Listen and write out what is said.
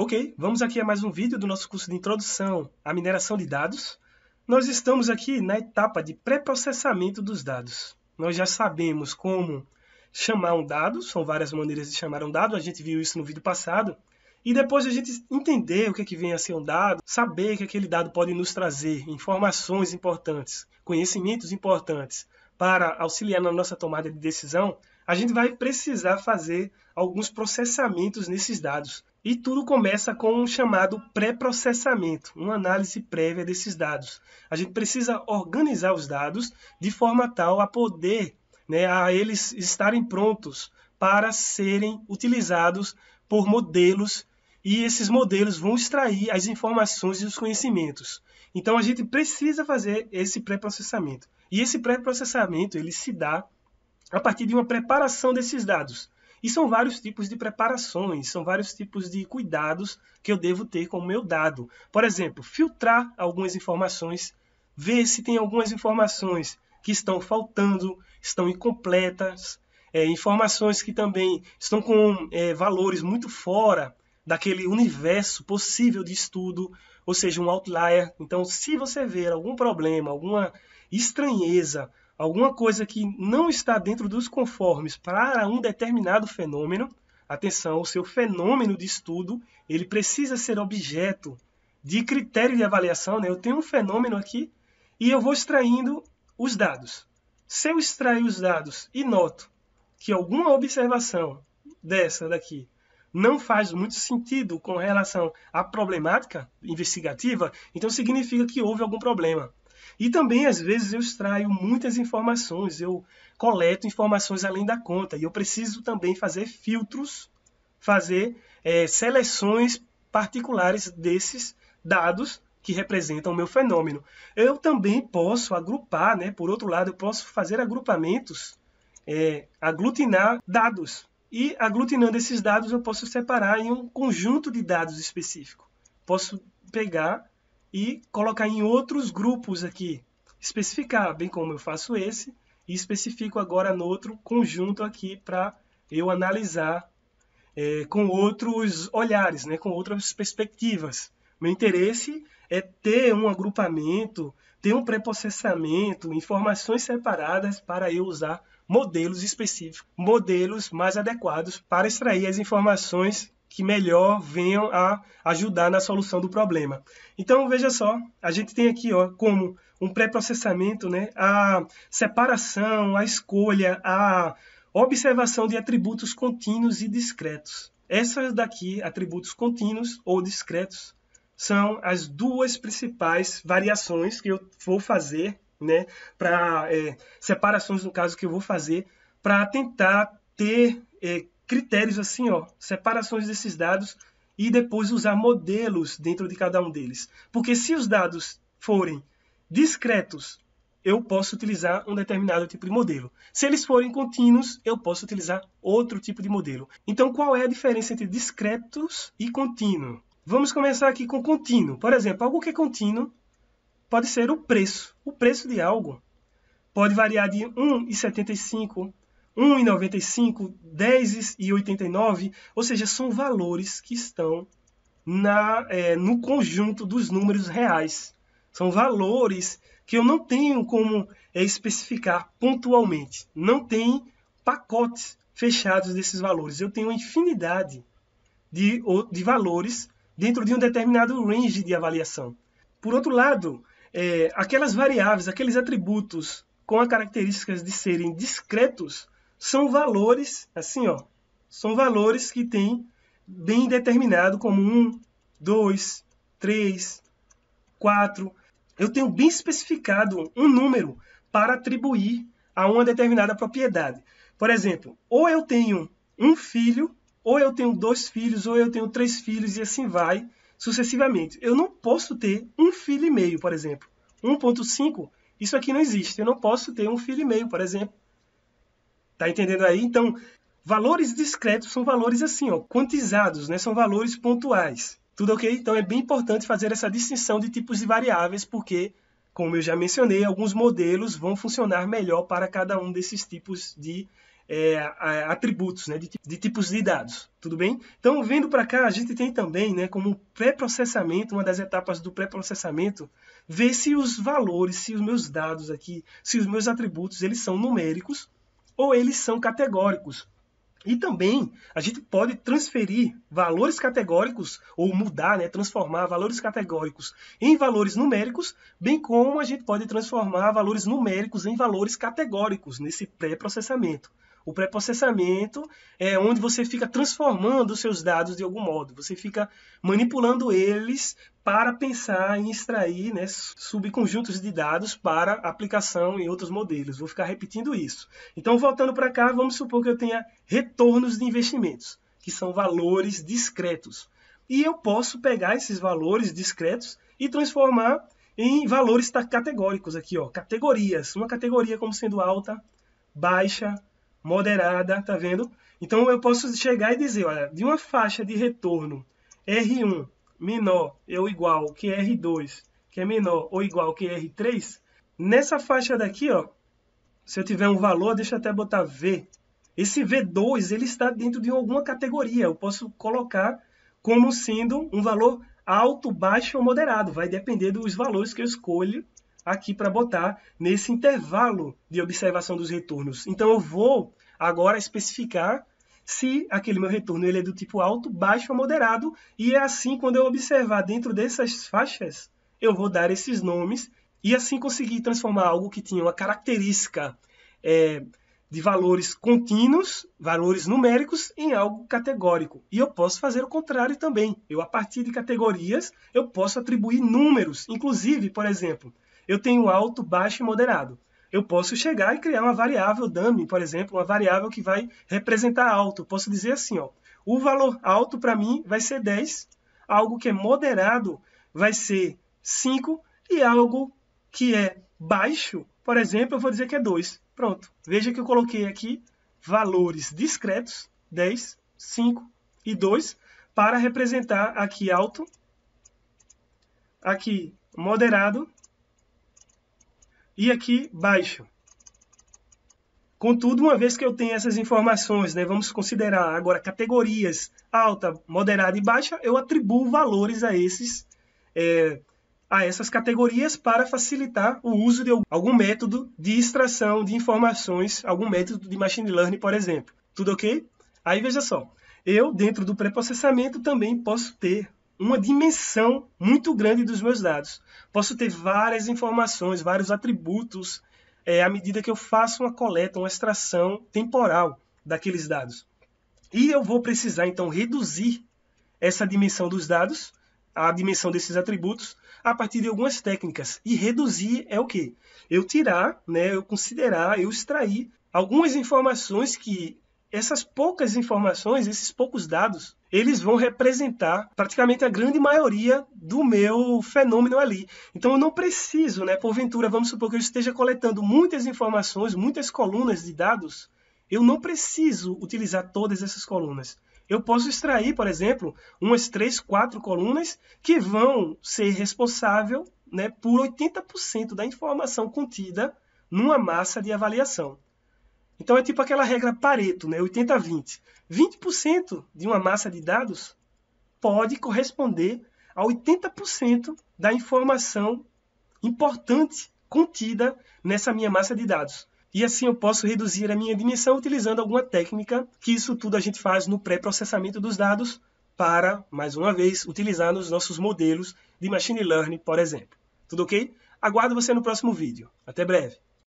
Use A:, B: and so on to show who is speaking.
A: Ok, vamos aqui a mais um vídeo do nosso curso de Introdução à Mineração de Dados. Nós estamos aqui na etapa de pré-processamento dos dados. Nós já sabemos como chamar um dado, são várias maneiras de chamar um dado, a gente viu isso no vídeo passado. E depois a gente entender o que é que vem a ser um dado, saber que aquele dado pode nos trazer informações importantes, conhecimentos importantes para auxiliar na nossa tomada de decisão, a gente vai precisar fazer alguns processamentos nesses dados. E tudo começa com um chamado pré-processamento, uma análise prévia desses dados. A gente precisa organizar os dados de forma tal a poder, a eles estarem prontos para serem utilizados por modelos, e esses modelos vão extrair as informações e os conhecimentos. Então a gente precisa fazer esse pré-processamento. E esse pré-processamento ele se dá a partir de uma preparação desses dados. E são vários tipos de preparações, são vários tipos de cuidados que eu devo ter com o meu dado. Por exemplo, filtrar algumas informações, ver se tem algumas informações que estão faltando, estão incompletas, informações que também estão com valores muito fora daquele universo possível de estudo, ou seja, um outlier. Então, se você ver algum problema, alguma estranheza, alguma coisa que não está dentro dos conformes para um determinado fenômeno, atenção, o seu fenômeno de estudo, ele precisa ser objeto de critério de avaliação. Eu tenho um fenômeno aqui e eu vou extraindo os dados. Se eu extrair os dados e noto que alguma observação dessa daqui não faz muito sentido com relação à problemática investigativa, então significa que houve algum problema. E também, às vezes, eu extraio muitas informações, eu coleto informações além da conta, e eu preciso também fazer filtros, fazer seleções particulares desses dados que representam o meu fenômeno. Eu também posso agrupar, por outro lado, eu posso fazer agrupamentos, aglutinar dados. E aglutinando esses dados, eu posso separar em um conjunto de dados específico. Posso pegar e colocar em outros grupos aqui, especificar, bem como eu faço esse, e especifico agora no outro conjunto aqui para eu analisar com outros olhares, com outras perspectivas. Meu interesse é ter um agrupamento, ter um pré-processamento, informações separadas para eu usar modelos específicos, modelos mais adequados para extrair as informações que melhor venham a ajudar na solução do problema. Então, veja só, a gente tem aqui como um pré-processamento, a separação, a escolha, a observação de atributos contínuos e discretos. Essas daqui, atributos contínuos ou discretos, são as duas principais variações que eu vou fazer, para separações, no caso, que eu vou fazer, para tentar ter critérios assim, separações desses dados e depois usar modelos dentro de cada um deles. Porque se os dados forem discretos, eu posso utilizar um determinado tipo de modelo. Se eles forem contínuos, eu posso utilizar outro tipo de modelo. Então, qual é a diferença entre discretos e contínuo? Vamos começar aqui com contínuo. Por exemplo, algo que é contínuo pode ser o preço. O preço de algo pode variar de 1,75, 1,95, 10,89, ou seja, são valores que estão no conjunto dos números reais. São valores que eu não tenho como especificar pontualmente. Não tem pacotes fechados desses valores. Eu tenho uma infinidade de valores dentro de um determinado range de avaliação. Por outro lado, aquelas variáveis, aqueles atributos com as características de serem discretos, são valores, assim, são valores que têm bem determinado como 1, 2, 3, 4. Eu tenho bem especificado um número para atribuir a uma determinada propriedade. Por exemplo, ou eu tenho um filho, ou eu tenho 2 filhos, ou eu tenho 3 filhos, e assim vai sucessivamente. Eu não posso ter um filho e meio, por exemplo. 1,5, isso aqui não existe. Eu não posso ter um filho e meio, por exemplo. Tá entendendo aí? Então, valores discretos são valores assim, quantizados, são valores pontuais. Tudo ok? Então é bem importante fazer essa distinção de tipos de variáveis, porque, como eu já mencionei, alguns modelos vão funcionar melhor para cada um desses tipos de atributos, né, de tipos de dados, tudo bem? Então, vendo para cá, a gente tem também, né, como pré-processamento, uma das etapas do pré-processamento, ver se os valores, se os meus dados aqui, se os meus atributos, eles são numéricos ou eles são categóricos. E também a gente pode transferir valores categóricos ou mudar, né, transformar valores categóricos em valores numéricos, bem como a gente pode transformar valores numéricos em valores categóricos nesse pré-processamento. O pré-processamento é onde você fica transformando os seus dados de algum modo. Você fica manipulando eles para pensar em extrair, né, subconjuntos de dados para aplicação em outros modelos. Vou ficar repetindo isso. Então, voltando para cá, vamos supor que eu tenha retornos de investimentos, que são valores discretos. E eu posso pegar esses valores discretos e transformar em valores categóricos aqui, ó, categorias. Uma categoria como sendo alta, baixa, moderada, tá vendo? Então eu posso chegar e dizer, olha, de uma faixa de retorno R1 menor ou igual que R2, que é menor ou igual que R3, nessa faixa daqui, ó, se eu tiver um valor, deixa eu até botar V, esse V2 ele está dentro de alguma categoria, eu posso colocar como sendo um valor alto, baixo ou moderado, vai depender dos valores que eu escolho aqui para botar nesse intervalo de observação dos retornos. Então eu vou agora especificar se aquele meu retorno ele é do tipo alto, baixo ou moderado, e é assim, quando eu observar dentro dessas faixas, eu vou dar esses nomes e assim conseguir transformar algo que tinha uma característica de valores contínuos, valores numéricos, em algo categórico. E eu posso fazer o contrário também. Eu, a partir de categorias, eu posso atribuir números. Inclusive, por exemplo, eu tenho alto, baixo e moderado. Eu posso chegar e criar uma variável dummy, por exemplo, uma variável que vai representar alto. Eu posso dizer assim, ó, o valor alto para mim vai ser 10, algo que é moderado vai ser 5 e algo que é baixo, por exemplo, eu vou dizer que é 2. Pronto. Veja que eu coloquei aqui valores discretos, 10, 5 e 2, para representar aqui alto, aqui moderado, e aqui baixo. Contudo, uma vez que eu tenho essas informações, né, vamos considerar agora categorias alta, moderada e baixa, eu atribuo valores a essas categorias para facilitar o uso de algum método de extração de informações, algum método de machine learning, por exemplo. Tudo ok? Aí veja só, eu dentro do pré-processamento também posso ter uma dimensão muito grande dos meus dados. Posso ter várias informações, vários atributos, à medida que eu faço uma coleta, uma extração temporal daqueles dados. E eu vou precisar, então, reduzir essa dimensão dos dados, a dimensão desses atributos, a partir de algumas técnicas. E reduzir é o quê? Eu tirar, né, eu considerar, eu extrair algumas informações que essas poucas informações, esses poucos dados, eles vão representar praticamente a grande maioria do meu fenômeno ali. Então eu não preciso, né, porventura, vamos supor que eu esteja coletando muitas informações, muitas colunas de dados, eu não preciso utilizar todas essas colunas. Eu posso extrair, por exemplo, umas 3, 4 colunas que vão ser responsáveis, né, por 80% da informação contida numa massa de avaliação. Então é tipo aquela regra Pareto, né? 80-20. 20% de uma massa de dados pode corresponder a 80% da informação importante contida nessa minha massa de dados. E assim eu posso reduzir a minha dimensão utilizando alguma técnica, que isso tudo a gente faz no pré-processamento dos dados para, mais uma vez, utilizar nos nossos modelos de machine learning, por exemplo. Tudo ok? Aguardo você no próximo vídeo. Até breve!